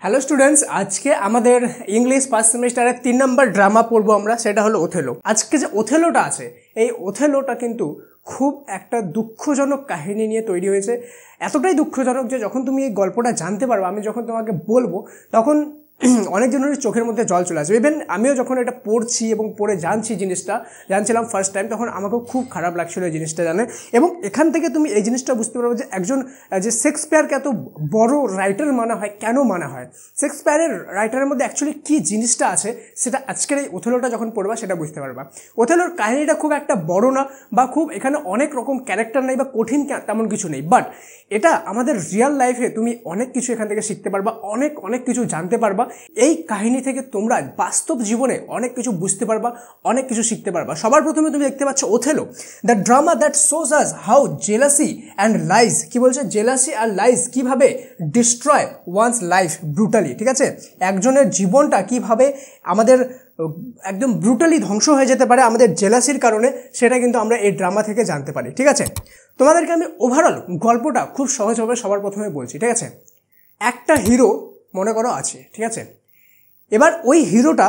Hello students, আজকে আমাদের English first সেমিস্টারের 3 নম্বর ড্রামা পড়বো আমরা, সেটা হলো ওথেলো। আজকে যে ওথেলোটা আছে, এই ওথেলোটা কিন্তু খুব একটা দুঃখজনক কাহিনী নিয়ে তৈরি হয়েছে। এতটাই দুঃখজনক যে যখন তুমি এই গল্পটা জানতে পারবে, আমি যখন তোমাকে বলবো তখন অনেকজনেরই চোখের মধ্যে জল চলে আসবে। ইভেন আমিও যখন এটা পড়ছি এবং পড়ে জানছিলাম ফার্স্ট টাইম, তখন আমাকেও খুব খারাপ লাগছিল এই জিনিসটা জানে। এবং এখান থেকে তুমি এই জিনিসটা বুঝতে পারবে যে একজন যে শেক্সপিয়ারকে এত বড় রাইটার মানা হয়, কেন মানা হয়, শেক্সপিয়ারের রাইটারের মধ্যে অ্যাকচুয়ালি কী জিনিসটা আছে, সেটা আজকের এই ওথেলোটা যখন পড়বা সেটা বুঝতে পারবা। ওথেলোর কাহিনীটা খুব একটা বড় না, বা খুব এখানে অনেক রকম ক্যারেক্টার নেই, বা কঠিন তেমন কিছু নেই, বাট এটা আমাদের রিয়েল লাইফে তুমি অনেক কিছু এখান থেকে শিখতে পারবা, অনেক কিছু জানতে পারবা। এই কাহিনী থেকে তোমরা বাস্তব জীবনে অনেক কিছু বুঝতে পারবা, অনেক কিছু শিখতে পারবা। সবার প্রথমে তুমি দেখতে পাচ্ছ Othello, the drama that shows us how jealousy and lies, কি বলছে, জেলাসি আর লাইজ কিভাবে ডিস্ট্রয় ওয়ান্স লাইফ ব্রুটালি। ঠিক আছে, একজনের জীবনটা কিভাবে আমাদের একদম ব্রুটালি ধ্বংস হয়ে যেতে পারে আমাদের জেলাসির কারণে, সেটা কিন্তু আমরা এই ড্রামা থেকে জানতে পারি। ঠিক আছে, তোমাদেরকে আমি ওভারঅল গল্পটা খুব সহজভাবে সবার প্রথমে বলছি। ঠিক আছে, একটা হিরো মনে করো আছে, ঠিক আছে, এবার ওই হিরোটা,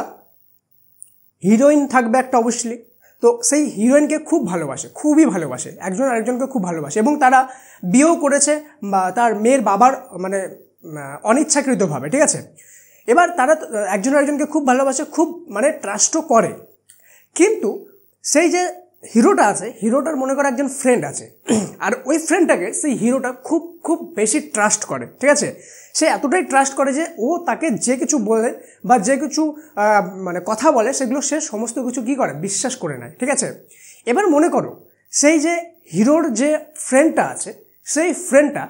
হিরোইন থাকবে একটা অবশ্যই, তো সেই হিরোইনকে খুব ভালোবাসে, খুবই ভালোবাসে, একজন আরেকজনকে খুব ভালোবাসে, এবং তারা বিয়েও করেছে, বা তার মেয়ের বাবার মানে অনিচ্ছাকৃতভাবে। ঠিক আছে, এবার তারা একজন আরেকজনকে খুব ভালোবাসে, খুব মানে ট্রাস্টও করে। কিন্তু সেই যে হিরোটা আছে, হিরোটার মনে করো একজন ফ্রেন্ড আছে, আর ওই ফ্রেন্ডটাকে সেই হিরোটা খুব বেশি ট্রাস্ট করে। ঠিক আছে, সে এতটাই ট্রাস্ট করে যে ও তাকে যে কিছু বলে বা যে কিছু মানে কথা বলে, সেগুলো সে সমস্ত কিছু কী করে, বিশ্বাস করে নেয়। ঠিক আছে, এবার মনে করো সেই যে হিরোর যে ফ্রেন্ডটা আছে, সেই ফ্রেন্ডটা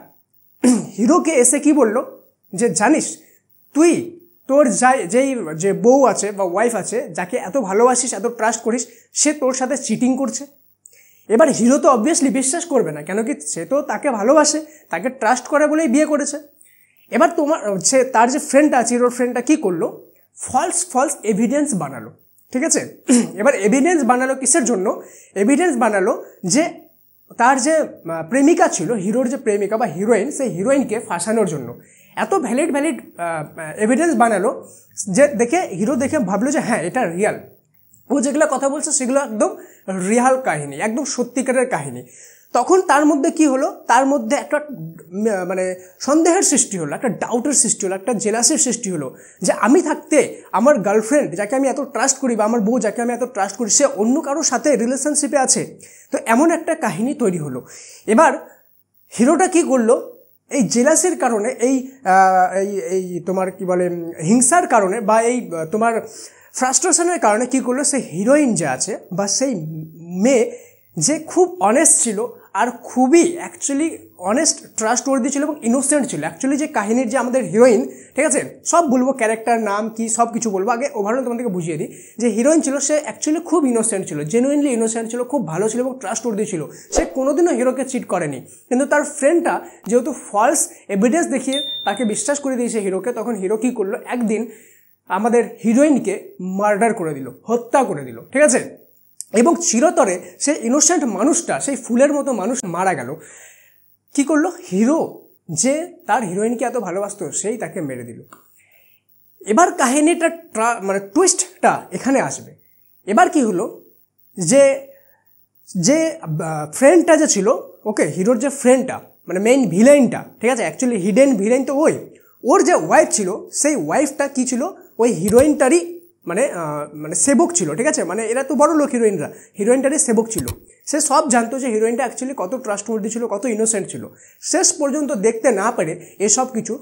হিরোকে এসে কি বলল যে জানিস, তুই তোর যে বউ আছে বা ওয়াইফ আছে, যাকে এত ভালোবাসিস, এত ট্রাস্ট করিস, সে তোর সাথে চিটিং করছে। এবার হিরো তো অবভিয়াসলি বিশ্বাস করবে না, কেন কি সে তো তাকে ভালোবাসে, তাকে ট্রাস্ট করে বলেই বিয়ে করেছে। এবার তার যে ফ্রেন্ডটা আছে, হিরোর ফ্রেন্ডটা কী করলো, ফলস এভিডেন্স বানালো। ঠিক আছে, এবার এভিডেন্স বানালো কিসের জন্য, এভিডেন্স বানালো যে তার যে প্রেমিকা ছিল, হিরোর যে প্রেমিকা বা হিরোইন, সেই হিরোইনকে ফাঁসানোর জন্য এত ভ্যালিড এভিডেন্স বানালো যে হিরো দেখে ভাবলো যে হ্যাঁ, এটা রিয়াল, ও যেগুলো কথা বলছে সেগুলো একদম রিয়াল কাহিনী, একদম সত্যিকারের কাহিনী। তখন তার মধ্যে কি হলো, তার মধ্যে একটা মানে সন্দেহের সৃষ্টি হলো, একটা ডাউটের সৃষ্টি হলো, একটা জেলাসির সৃষ্টি হলো, যে আমি থাকতে আমার গার্লফ্রেন্ড যাকে আমি এত ট্রাস্ট করি, বা আমার বউ যাকে আমি এত ট্রাস্ট করি, সে অন্য কারোর সাথে রিলেশনশিপে আছে। তো এমন একটা কাহিনী তৈরি হলো। এবার হিরোটা কি করলো, এই জেলাসির কারণে, এই তোমার কি বলে হিংসার কারণে, বা এই তোমার ফ্রাস্ট্রেশনের কারণে কি করলো, সেই হিরোইন যে আছে বা সেই মেয়ে যে খুব অনেস্ট ছিল, আর খুবই অ্যাকচুয়ালি অনেস্ট, ট্রাস্টওয়ার্দি ছিল এবং ইনোসেন্ট ছিল। অ্যাকচুয়ালি যে কাহিনীর যে আমাদের হিরোইন, ঠিক আছে, সব বলবো, ক্যারেক্টার, নাম কি, সব কিছু বলবো। আগে ওভারঅল তোমাদেরকে বুঝিয়ে দিই, যে হিরোইন ছিল, সে অ্যাকচুয়ালি খুব ইনোসেন্ট ছিল, জেনুইনলি ইনোসেন্ট ছিল, খুব ভালো ছিল এবং ট্রাস্টওয়ার্দি ছিল। সে কোনোদিনও হিরোকে চিট করেনি। কিন্তু তার ফ্রেন্ডটা যেহেতু ফলস এভিডেন্স দেখিয়ে তাকে বিশ্বাস করে দিয়েছে হিরোকে, তখন হিরো কী করলো, একদিন আমাদের হিরোইনকে মার্ডার করে দিল, হত্যা করে দিল। ঠিক আছে, এবং চিরতরে সেই ইনোসেন্ট মানুষটা, সেই ফুলের মতো মানুষ মারা গেল। কি করলো হিরো, যে তার হিরোইনকে এত ভালোবাসতো, সেই তাকে মেরে দিল। এবার কাহিনীটা মানে টুইস্টটা এখানে আসবে। এবার কি হলো, যে ফ্রেন্ডটা যে ছিল, ওকে, হিরোর যে ফ্রেন্ডটা মানে মেইন ভিলেনটা, ঠিক আছে, অ্যাকচুয়ালি হিডেন ভিলেন তো ওর যে ওয়াইফ ছিল, সেই ওয়াইফটা কি ছিল, ওই হিরোইনটারই মানে সেবক ছিল। ঠিক আছে, মানে এরা তো বড় লোক, হিরোইনটারই সেবক ছিল। সে সব জানতো যে হিরোইনটা অ্যাকচুয়ালি কত ট্রাস্টওয়ার্দি ছিল, কত ইনোসেন্ট ছিল। শেষ পর্যন্ত দেখতে না পারে এসব কিছু,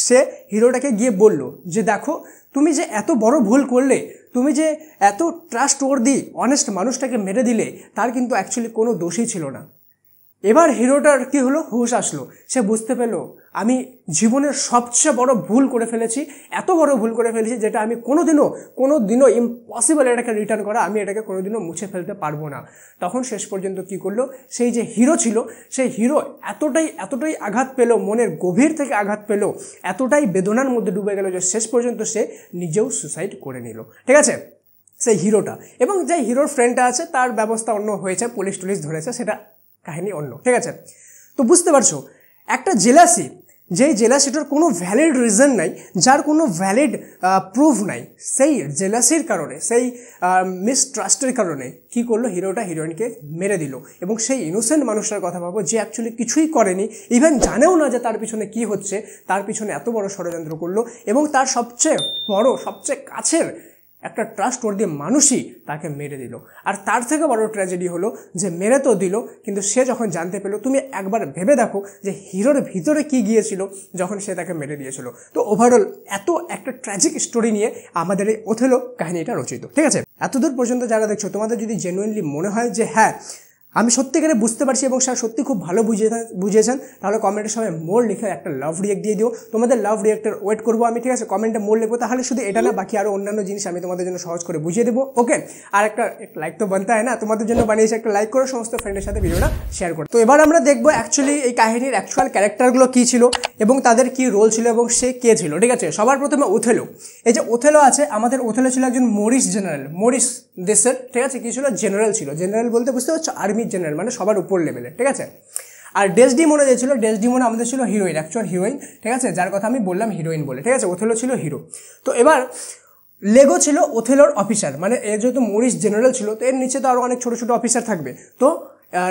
সে হিরোটাকে গিয়ে বলল যে দেখো, তুমি যে এত বড় ভুল করলে, তুমি যে এত ট্রাস্টওয়ার্দি অনেস্ট মানুষটাকে মেরে দিলে, তার কিন্তু অ্যাকচুয়ালি কোনো দোষই ছিল না। এবার হিরোটার কি হলো, হুঁশ আসলো, সে বুঝতে পেল আমি জীবনের সবচেয়ে বড় ভুল করে ফেলেছি, এত বড় ভুল করে ফেলেছি যেটা আমি কোনোদিনও ইম্পসিবল এটাকে রিটার্ন করা, আমি এটাকে কোনোদিনও মুছে ফেলতে পারবো না। তখন শেষ পর্যন্ত কি করলো, সেই যে হিরো ছিল, সেই হিরো এতটাই আঘাত পেল, মনের গভীর থেকে আঘাত পেল, এতটাই বেদনার মধ্যে ডুবে গেল যে শেষ পর্যন্ত সে নিজেও সুসাইড করে নিল। ঠিক আছে, সেই হিরোটা, এবং যে হিরোর ফ্রেন্ডটা আছে তার ব্যবস্থা অন্য হয়েছে, পুলিশ ধরেছে, সেটা কাহিনী অন্য। ঠিক আছে, তো বুঝতে পারছো একটা জেলাসি যেই জেলাসিটার কোনো ভ্যালিড রিজন নাই, যার কোনো ভ্যালিড প্রুফ নাই, সেই জেলাসির কারণে, সেই মিসট্রাস্টের কারণে কি করলো, হিরোটা হিরোইনকে মেরে দিল। এবং সেই ইনোসেন্ট মানুষটার কথা ভাবো যে অ্যাকচুয়ালি কিছুই করেনি, ইভেন জানেও না যে তার পিছনে কি হচ্ছে, তার পিছনে এত বড় ষড়যন্ত্র করলো এবং তার সবচেয়ে বড়, সবচেয়ে কাছের একটা ট্রাস্টওয়ার্দি মানুষই তাকে মেরে দিল। আর তার থেকে বড় ট্র্যাজেডি হলো যে মেরে তো দিল, কিন্তু সে যখন জানতে পেলো, তুমি একবার ভেবে দেখো যে হিরোর ভিতরে কি গিয়েছিল যখন সে তাকে মেরে দিয়েছিল। তো ওভারঅল এত একটা ট্র্যাজিক স্টোরি নিয়ে আমাদের এই ওথেলো কাহিনীটা রচিত। ঠিক আছে, এতদূর পর্যন্ত যারা দেখছো, তোমাদের যদি জেনুইনলি মনে হয় যে হ্যাঁ আমি সত্যিকারে বুঝতে পারছি এবং স্যার সত্যি খুব ভালো বুঝিয়েছেন, তাহলে কমেন্টের সময় মোর লিখে একটা লাভ রিয়েক্ট দিয়ে দিও। তোমাদের লাভ রিয়েক্টের ওয়েট করবো আমি। ঠিক আছে, কমেন্টে মোর লিখবো, তাহলে শুধু এটা না, বাকি আরও অন্যান্য জিনিস আমি তোমাদের জন্য সহজ করে বুঝিয়ে দেবো। ওকে, আর একটা লাইক তো বানতে হয় না, তোমাদের জন্য বানিয়েছে, একটা লাইক করে সমস্ত ফ্রেন্ডের সাথে ভিডিওটা শেয়ার করো। তো এবার আমরা দেখবো অ্যাকচুয়ালি এই কাহিনীর অ্যাকচুয়াল ক্যারেক্টারগুলো কী ছিল এবং তাদের কী রোল ছিল এবং সে কে ছিল। ঠিক আছে, সবার প্রথমে ওথেলো। এই যে ওথেলো আছে, আমাদের ওথেলো ছিল একজন মরিস জেনারেল, মরিস দেশের। ঠিক আছে, কী ছিল, জেনারেল ছিল। জেনারেল বলতে বুঝতে পারছো, আর্মি জেনারেল, মানে সবার উপর লেভেলে। ঠিক আছে, আর ডেসডিমোনা যে ছিল, ডেসডিমোনা আমাদের ছিল হিরোইন, অ্যাকচুয়াল হিরোইন। ঠিক আছে, যার কথা আমি বললাম হিরোইন বলে। ঠিক আছে, ওথেলো ছিল হিরো। তো এবার লেগো ছিল ওথেলোর অফিসার, মানে এর যেহেতু মরিস জেনারেল ছিল, তো এর নিচে তো আরও অনেক ছোটো ছোটো অফিসার থাকবে। তো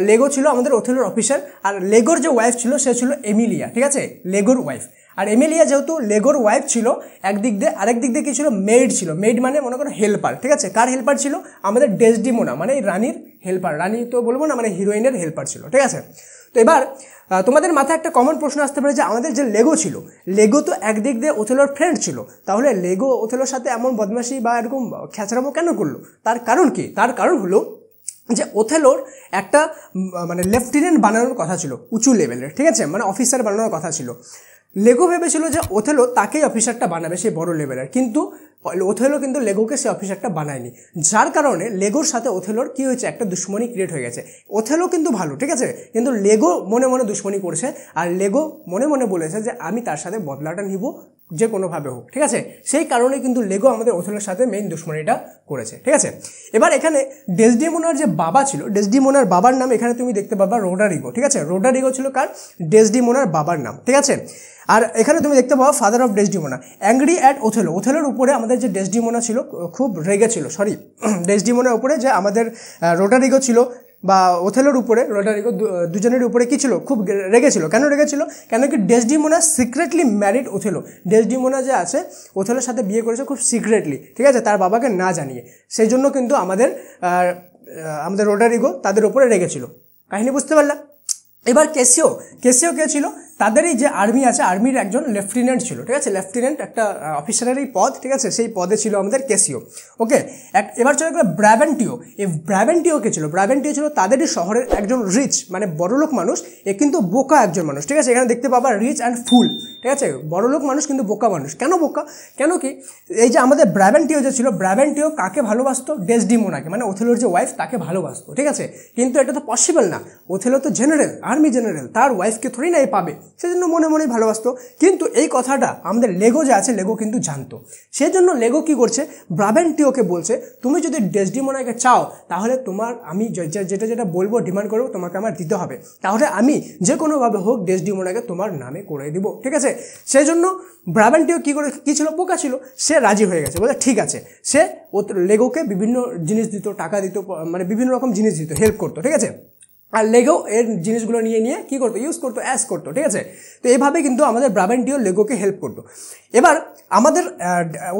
লেগো ছিল আমাদের ওথেলোর অফিসার, আর লেগোর যে ওয়াইফ ছিল সে ছিল এমিলিয়া। ঠিক আছে, লেগোর ওয়াইফ। আর এমিলিয়া যেহেতু লেগোর ওয়াইফ ছিল একদিক দিয়ে, আরেক দিক দিয়ে কী ছিল, মেড ছিল। মেড মানে মনে করো হেল্পার। ঠিক আছে, কার হেল্পার ছিল, আমাদের ডেসডিমোনা, মানে রানীর হেল্পার। রানী তো বলবো না, মানে হিরোইনের হেল্পার ছিল। ঠিক আছে, তো এবার তোমাদের মাথায় একটা কমন প্রশ্ন আসতে পারে যে আমাদের যে লেগো ছিল, লেগো তো একদিক দিয়ে ওথেলোর ফ্রেন্ড ছিল, তাহলে লেগো ওথেলোর সাথে এমন বদমাশি বা এরকম খ্যাচড়ামো কেন করলো? তার কারণ কি? তার কারণ হলো যে ওথেলোর একটা মানে লেফটেন্যান্ট বানানোর কথা ছিল, উঁচু লেভেলের। ঠিক আছে, মানে অফিসার বানানোর কথা ছিল। লেগো ভেবেছিল যে ওথেলো তাকেই অফিসারটা বানাবে, সেই বড় লেভেলের, কিন্তু ওথেলো কিন্তু লেগোকে সে অফিসারটা বানায়নি। যার কারণে লেগোর সাথে ওথেলোর কী হয়েছে, একটা দুশ্মনী ক্রিয়েট হয়ে গেছে। ওথেলো কিন্তু ভালো, ঠিক আছে, কিন্তু লেগো মনে মনে দুশ্মনী করছে, আর লেগো মনে মনে বলেছে যে আমি তার সাথে বদলাটা নিব যে কোনোভাবে হোক। ঠিক আছে, সেই কারণে কিন্তু লেগো আমাদের ওথেলোর সাথে মেইন দুশ্মনীটা করেছে। ঠিক আছে, এবার এখানে ডেসডিমোনার যে বাবা ছিল, ডেসডিমোনার বাবার নাম এখানে তুমি দেখতে পাবা রোডারিগো। ঠিক আছে, রোডারিগো ছিল কার, ডেসডিমোনার বাবার নাম। ঠিক আছে, আর এখানে তুমি দেখতে পাবো father of Desdemona, angry at Othello. ওথেলোর উপরে আমাদের যে ডেসডিমোনা ছিল খুব রেগে ছিল, ডেসডিমোনার উপরে যে আমাদের রোডারিগো ছিল, বা ওথেলোর উপরে রোডারিগো, দুজনের উপরে কী ছিল, খুব রেগেছিল। কেন রেগেছিল? কেন কি Desdemona secretly married Othello. Desdemona যে আছে ওথেলোর সাথে বিয়ে করেছে খুব সিক্রেটলি, ঠিক আছে, তার বাবাকে না জানিয়ে। সেই জন্য কিন্তু আমাদের রোডারিগো তাদের উপরে রেগেছিল। কাহিনী বুঝতে পারলা? এবার কেসিও কে ছিল, তাদেরই যে আর্মি আছে, আর্মির একজন লেফটেন্যান্ট ছিল। ঠিক আছে, লেফটেন্যান্ট একটা অফিসারেরই পদ। ঠিক আছে, সেই পদে ছিল আমাদের কেসিও। ওকে, এবার চলে গেল ব্রাভেন্টিও। এই ব্রাভেন্টিও কে ছিল? ব্রাভেন্টিও ছিল তাদেরই শহরের একজন রিচ, মানে বড়লোক মানুষ। এ কিন্তু বোকা একজন মানুষ। ঠিক আছে, এখানে দেখতে পাবা রিচ অ্যান্ড ফুল। ঠিক আছে, বড়লোক মানুষ কিন্তু বোকা মানুষ। কেন বোকা? কেন কি, এই যে আমাদের ব্রাভেন্টিও যে ছিল, ব্রাভেন্টিও কাকে ভালোবাসতো? ডেসডিমোনাকে, মানে ওথেলোর যে ওয়াইফ তাকে ভালোবাসতো। ঠিক আছে, কিন্তু এটা তো পসিবল না, ওথেলো তো জেনারেল, আর্মি জেনারেল, তার ওয়াইফকে থোড়ি না পাবে, সেজন্য মনে মনেই ভালোবাসতো। কিন্তু এই কথাটা আমাদের লেগো যে আছে, লেগো কিন্তু জানতো। সেজন্য লেগো কি করছে, ব্রাভেন্টিওকে বলছে তুমি যদি ডেসডিমোনাকে চাও তাহলে আমি যেটা বলবো, ডিমান্ড করবো, তোমাকে আমার দিতে হবে, তাহলে আমি যে কোনোভাবে হোক ডেসডিমোনাকে তোমার নামে করে দিব। ঠিক আছে, সেই জন্য ব্রাভেন্টিও কী ছিল, বোকা ছিল, সে রাজি হয়ে গেছে, বলে ঠিক আছে। সে লেগোকে বিভিন্ন জিনিস দিত, টাকা দিত, মানে বিভিন্ন রকম জিনিস দিত, হেল্প করতো। ঠিক আছে, আর লেগো এর জিনিসগুলো নিয়ে কী করতো, ইউজ করতো, অ্যাশ করতো। ঠিক আছে, তো এইভাবে কিন্তু আমাদের ব্রাভেন্টিও লেগোকে হেল্প করতো। এবার আমাদের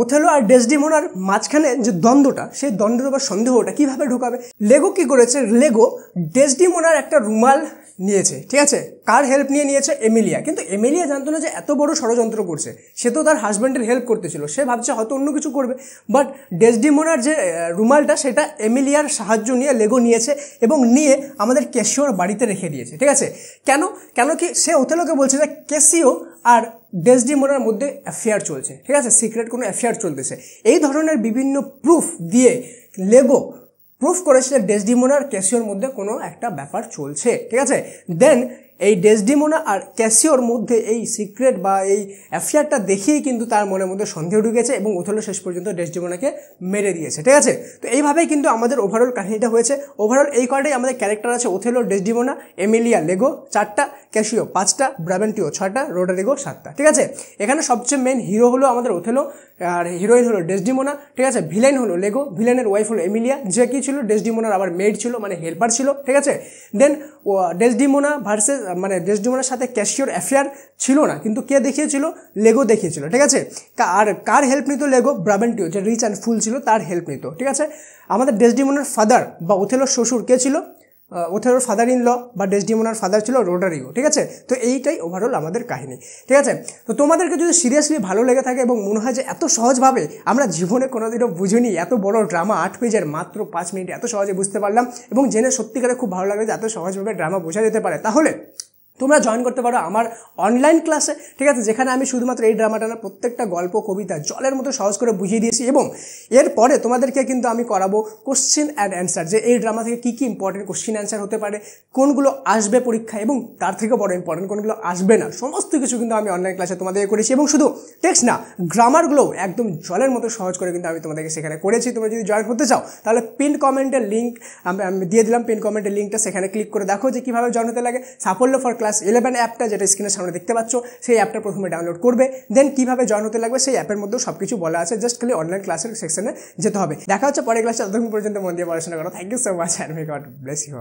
ওথেলো আর ডেসডিমোনার মাঝখানে যে দ্বন্দ্বটা, সেই দ্বন্দ্বের বা সন্দেহটা কীভাবে ঢুকাবে, লেগো কী করেছে, লেগো ডেসডিমোনার একটা রুমাল নিয়েছে। ঠিক আছে, কার হেল্প নিয়েছে, এমিলিয়া। কিন্তু এমিলিয়া জানতো না যে এত বড় ষড়যন্ত্র করছে, সে তো তার হাজব্যান্ডের হেল্প করতেছিল, সে ভাবছে হয়তো অন্য কিছু করবে। বাট ডেসডিমোনার যে রুমালটা, সেটা এমিলিয়ার সাহায্য নিয়ে লেগো নিয়েছে এবং নিয়ে আমাদের কেসিওর বাড়িতে রেখে দিয়েছে। ঠিক আছে, কেন কি সে ওথেলোকে বলছে যে কেসিও আর ডেসডিমোনার মধ্যে অ্যাফেয়ার চলছে। ঠিক আছে, সিক্রেট কোনো অ্যাফেয়ার চলতেছে। এই ধরনের বিভিন্ন প্রুফ দিয়ে লেগো প্রুফ করেছে যে ডেসডিমোনার কেসিওর মধ্যে কোনো একটা ব্যাপার চলছে। ঠিক আছে, দেন এই ডেসডিমোনা আর ক্যাসিওর মধ্যে এই সিক্রেট বা এই অ্যাফেয়ারটা দেখেই কিন্তু তার মনের মধ্যে সন্দেহ ঢুকেছে এবং ওথেলো শেষ পর্যন্ত ডেসডিমোনাকে মেরে দিয়েছে, ঠিক আছে। তো এইভাবেই কিন্তু আমাদের ওভারঅল কাহিনীটা হয়েছে। ওভারঅল এই কয়টাই আমাদের ক্যারেক্টার আছে, ওথেলো, ডেসডিমোনা, এমিলিয়া, লেগো 4টা, ক্যাসিও 5টা, ব্রাবেন্টিও 6টা, রোডারিগো 7টা, ঠিক আছে। এখানে সবচেয়ে মেন হিরো হলো আমাদের ওথেলো আর হিরোইন হলো ডেসডিমোনা, ঠিক আছে। ভিলেন হলো লেগো, ভিলেনের ওয়াইফ হলো এমিলিয়া, যে কি ছিল ডেসডিমোনার আবার মেড ছিল, মানে হেল্পার ছিল, ঠিক আছে। দেন ডেসডিমোনা ভার্সেস মানে ডেসডিমোনার সাথে ক্যাসিওর অ্যাফেয়ার ছিল না, কিন্তু কে দেখিয়েছিল, লেগো দেখিয়েছিল, ঠিক আছে। আর কার হেল্প নিত লেগো, ব্রাবেন্টিও যে রিচ অ্যান্ড ফুল ছিল তার হেল্প নিত, ঠিক আছে। আমাদের ডেসডিমোনার ফাদার বা ওথেলোর শ্বশুর কে ছিল, ওথেলোর ফাদার ইন ল বা ডেসডিমোনার ফাদার ছিল রোডারিগো, ঠিক আছে। তো এইটাই ওভারঅল আমাদের কাহিনী, ঠিক আছে। তো তোমাদেরকে যদি সিরিয়াসলি ভালো লেগে থাকে এবং মনে হয় যে এত সহজভাবে আমরা জীবনে কোনোদিনও বুঝিনি, এত বড় ড্রামা 8 পেজের মাত্র 5 মিনিট এত সহজে বুঝতে পারলাম এবং জেনে সত্যিকারে খুব ভালো লাগে যে এত সহজভাবে ড্রামা বোঝা যেতে পারে, তাহলে তোমরা জয়েন করতে পারো আমার অনলাইন ক্লাসে, ঠিক আছে, যেখানে আমি শুধুমাত্র এই ড্রামাটা না প্রত্যেকটা গল্প কবিতা জলের মতো সহজ করে বুঝিয়ে দিয়েছি এবং এরপরে তোমাদেরকে কিন্তু আমি করাবো কোশ্চেন অ্যান্ড অ্যান্সার, যে এই ড্রামা থেকে কী কী ইম্পর্টেন্ট কোশ্চেন অ্যান্সার হতে পারে, কোনগুলো আসবে পরীক্ষা এবং তার থেকে বড় ইম্পর্টেন্ট কোনগুলো আসবে না, সমস্ত কিছু কিন্তু আমি অনলাইন ক্লাসে তোমাদেরকে করেছি এবং শুধু টেক্সট না গ্রামারগুলো একদম জলের মতো সহজ করে কিন্তু আমি তোমাদেরকে সেখানে করেছি। তোমরা যদি জয়েন করতে চাও তাহলে পিন কমেন্টের লিঙ্ক আমি দিয়ে দিলাম, পিন কমেন্টের লিঙ্কটা সেখানে ক্লিক করে দেখো যে কীভাবে জয়েন হতে লাগে। সাফল্য ফর ক্লাস 11 অ্যাপটা যেটা স্ক্রিনের সামনে দেখতে পাচ্ছ, সেই অ্যাপটা প্রথমে ডাউনলোড করবে, দেন কীভাবে জয়েন হতে লাগবে সেই অ্যাপের মধ্যেও সব কিছু বলা আছে, জাস্ট খালি অনলাইন ক্লাসের সেকশনে যেতে হবে। দেখা হচ্ছে পরের ক্লাসে, ততক্ষণ পর্যন্ত মন দিয়ে পড়াশোনা করো। Thank you so much and may God bless you.